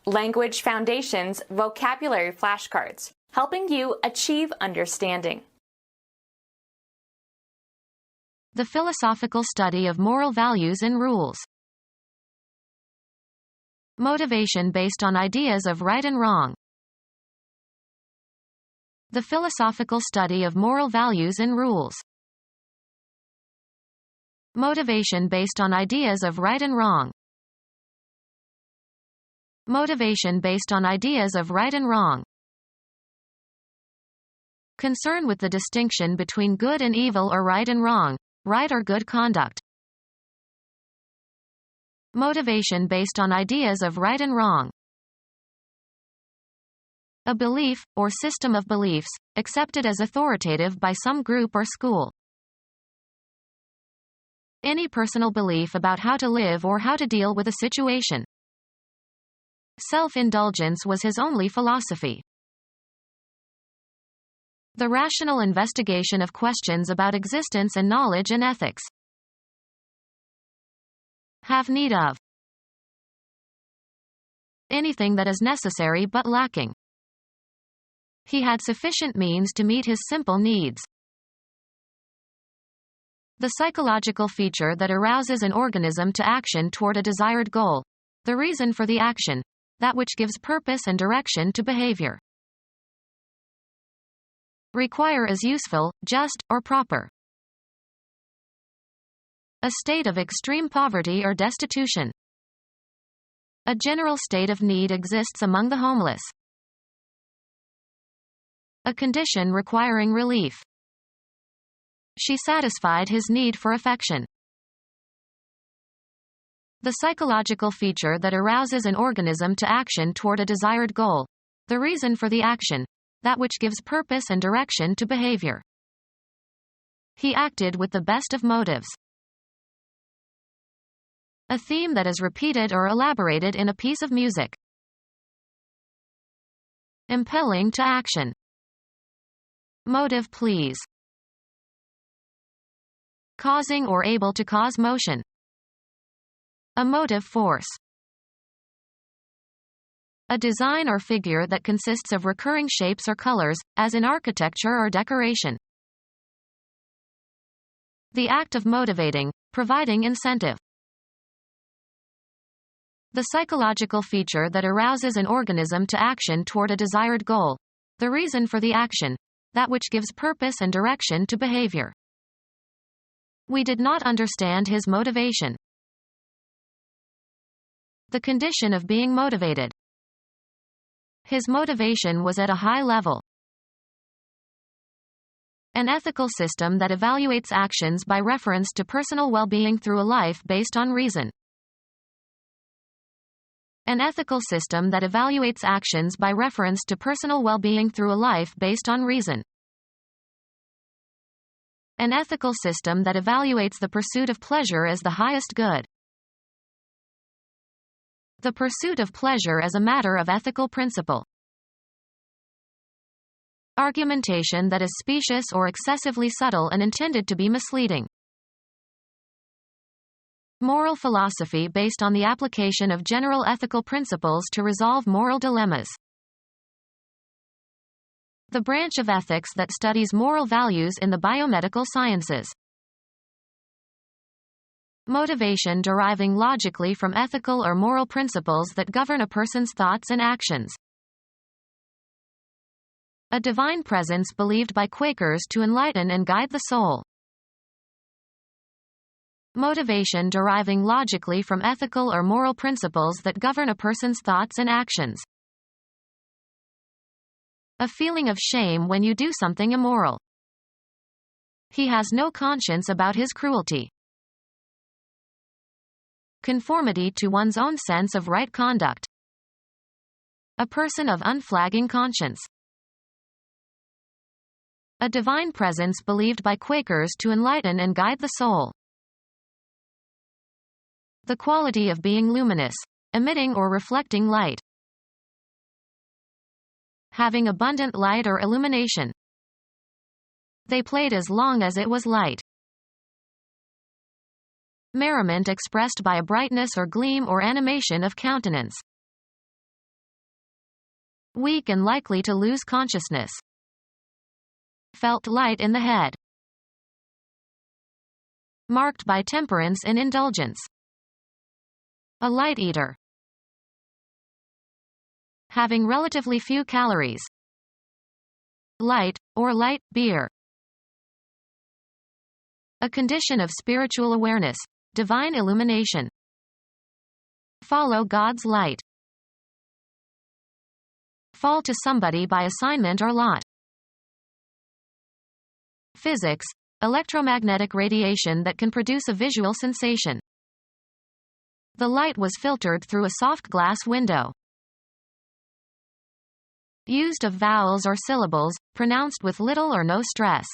Language Foundations Vocabulary Flashcards, helping you achieve understanding. The philosophical study of moral values and rules. Motivation based on ideas of right and wrong. The philosophical study of moral values and rules. Motivation based on ideas of right and wrong. Motivation based on ideas of right and wrong. Concern with the distinction between good and evil or right and wrong, right or good conduct. Motivation based on ideas of right and wrong. A belief, or system of beliefs, accepted as authoritative by some group or school. Any personal belief about how to live or how to deal with a situation. Self-indulgence was his only philosophy. The rational investigation of questions about existence and knowledge and ethics. Have need of. Anything that is necessary but lacking. He had sufficient means to meet his simple needs. The psychological feature that arouses an organism to action toward a desired goal. The reason for the action. That which gives purpose and direction to behavior. Require as useful, just, or proper. A state of extreme poverty or destitution. A general state of need exists among the homeless. A condition requiring relief. She satisfied his need for affection. The psychological feature that arouses an organism to action toward a desired goal. The reason for the action. That which gives purpose and direction to behavior. He acted with the best of motives. A theme that is repeated or elaborated in a piece of music. Impelling to action. Motive please. Causing or able to cause motion. A motive force. A design or figure that consists of recurring shapes or colors, as in architecture or decoration. The act of motivating, providing incentive. The psychological feature that arouses an organism to action toward a desired goal. The reason for the action. That which gives purpose and direction to behavior. We did not understand his motivation. The condition of being motivated. His motivation was at a high level. An ethical system that evaluates actions by reference to personal well-being through a life based on reason. An ethical system that evaluates actions by reference to personal well-being through a life based on reason. An ethical system that evaluates the pursuit of pleasure as the highest good. The pursuit of pleasure as a matter of ethical principle. Argumentation that is specious or excessively subtle and intended to be misleading. Moral philosophy based on the application of general ethical principles to resolve moral dilemmas. The branch of ethics that studies moral values in the biomedical sciences. Motivation deriving logically from ethical or moral principles that govern a person's thoughts and actions. A divine presence believed by Quakers to enlighten and guide the soul. Motivation deriving logically from ethical or moral principles that govern a person's thoughts and actions. A feeling of shame when you do something immoral. He has no conscience about his cruelty. Conformity to one's own sense of right conduct. A person of unflagging conscience. A divine presence believed by Quakers to enlighten and guide the soul. The quality of being luminous, emitting or reflecting light. Having abundant light or illumination. They played as long as it was light. Merriment expressed by a brightness or gleam or animation of countenance. Weak and likely to lose consciousness. Felt light in the head. Marked by temperance and indulgence. A light eater. Having relatively few calories. Light, or light, beer. A condition of spiritual awareness, divine illumination. Follow God's light. Fall to somebody by assignment or lot. Physics, electromagnetic radiation that can produce a visual sensation. The light was filtered through a soft glass window. Used of vowels or syllables, pronounced with little or no stress.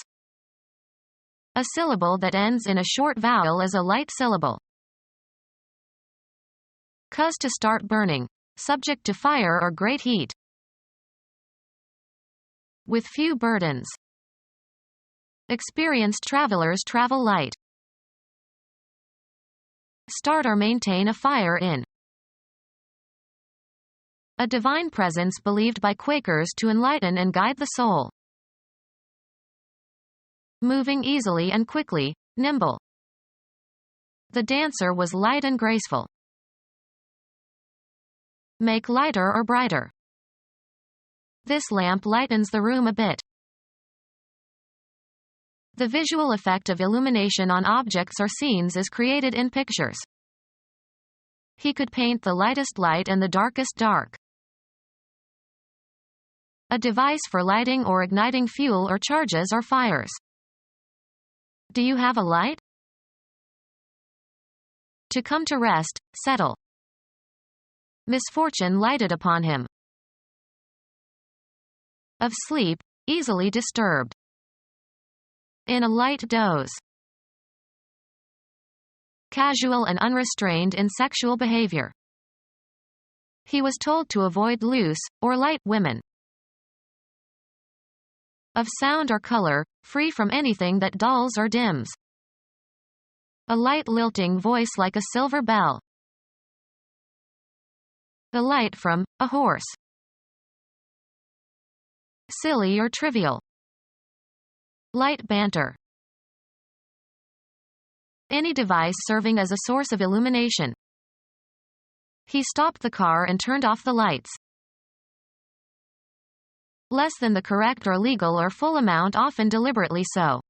A syllable that ends in a short vowel is a light syllable. Cause to start burning, subject to fire or great heat. With few burdens. Experienced travelers travel light. Start or maintain a fire in. A divine presence believed by Quakers to enlighten and guide the soul. Moving easily and quickly, nimble. The dancer was light and graceful. Make lighter or brighter. This lamp lightens the room a bit. The visual effect of illumination on objects or scenes is created in pictures. He could paint the lightest light and the darkest dark. A device for lighting or igniting fuel or charges or fires. Do you have a light? To come to rest, settle. Misfortune lighted upon him. Of sleep, easily disturbed. In a light doze. Casual and unrestrained in sexual behavior. He was told to avoid loose, or light, women. Of sound or color, free from anything that dulls or dims. A light lilting voice like a silver bell. A light from, a horse. Silly or trivial. Light banter. Any device serving as a source of illumination. He stopped the car and turned off the lights. Less than the correct or legal or full amount, often deliberately so.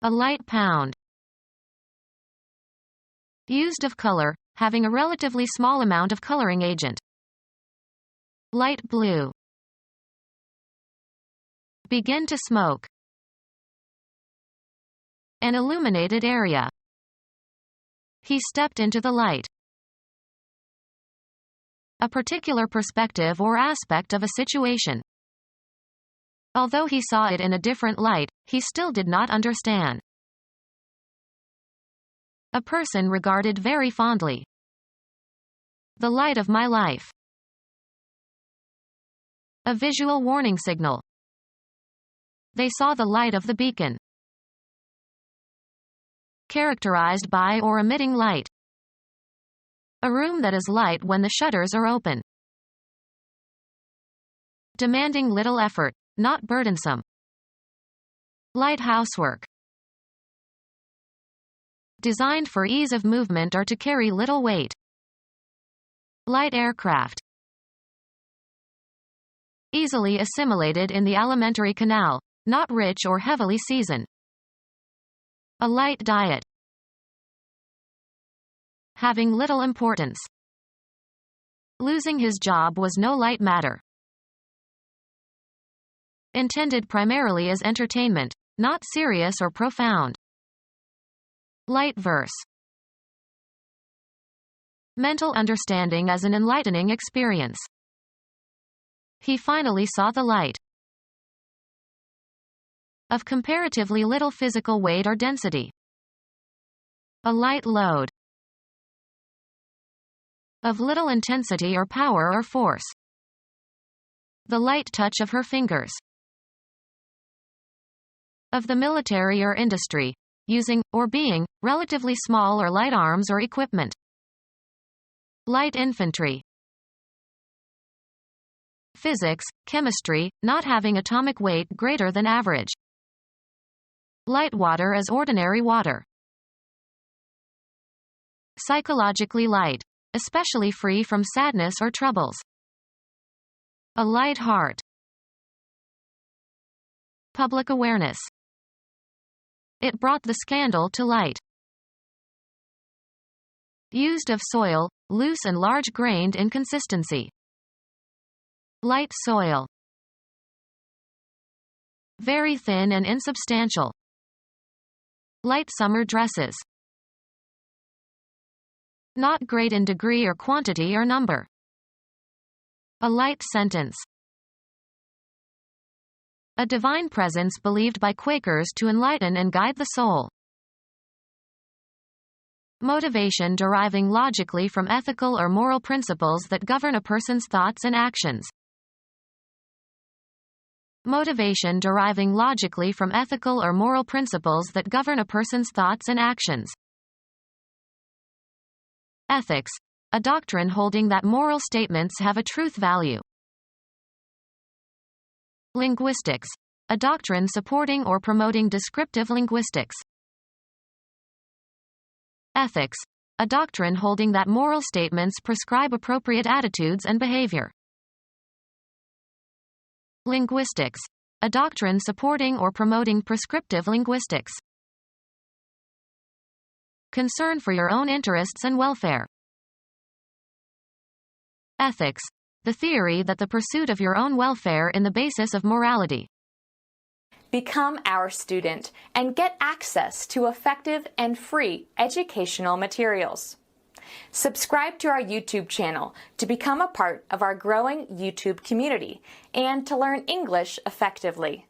A light pound. Used of color, having a relatively small amount of coloring agent. Light blue. Begin to smoke. An illuminated area. He stepped into the light. A particular perspective or aspect of a situation. Although he saw it in a different light, he still did not understand. A person regarded very fondly. The light of my life. A visual warning signal. They saw the light of the beacon. Characterized by or emitting light. A room that is light when the shutters are open. Demanding little effort, not burdensome. Light housework. Designed for ease of movement or to carry little weight. Light aircraft. Easily assimilated in the alimentary canal, not rich or heavily seasoned. A light diet. Having little importance. Losing his job was no light matter. Intended primarily as entertainment, not serious or profound. Light verse. Mental understanding as an enlightening experience. He finally saw the light. Of comparatively little physical weight or density. A light load. Of little intensity or power or force. The light touch of her fingers. Of the military or industry, using, or being, relatively small or light arms or equipment. Light infantry. Physics, chemistry, not having atomic weight greater than average. Light water is ordinary water. Psychologically light, especially free from sadness or troubles. A light heart. Public awareness. It brought the scandal to light. Used of soil, loose and large-grained in consistency. Light soil. Very thin and insubstantial. Light summer dresses. Not great in degree or quantity or number. A light sentence. A divine presence believed by Quakers to enlighten and guide the soul. Motivation deriving logically from ethical or moral principles that govern a person's thoughts and actions. Motivation deriving logically from ethical or moral principles that govern a person's thoughts and actions. Ethics, a doctrine holding that moral statements have a truth value. Linguistics, a doctrine supporting or promoting descriptive linguistics. Ethics, a doctrine holding that moral statements prescribe appropriate attitudes and behavior. Linguistics, a doctrine supporting or promoting prescriptive linguistics. Concern for your own interests and welfare. Ethics, the theory that the pursuit of your own welfare is the basis of morality. Become our student and get access to effective and free educational materials. Subscribe to our YouTube channel to become a part of our growing YouTube community and to learn English effectively.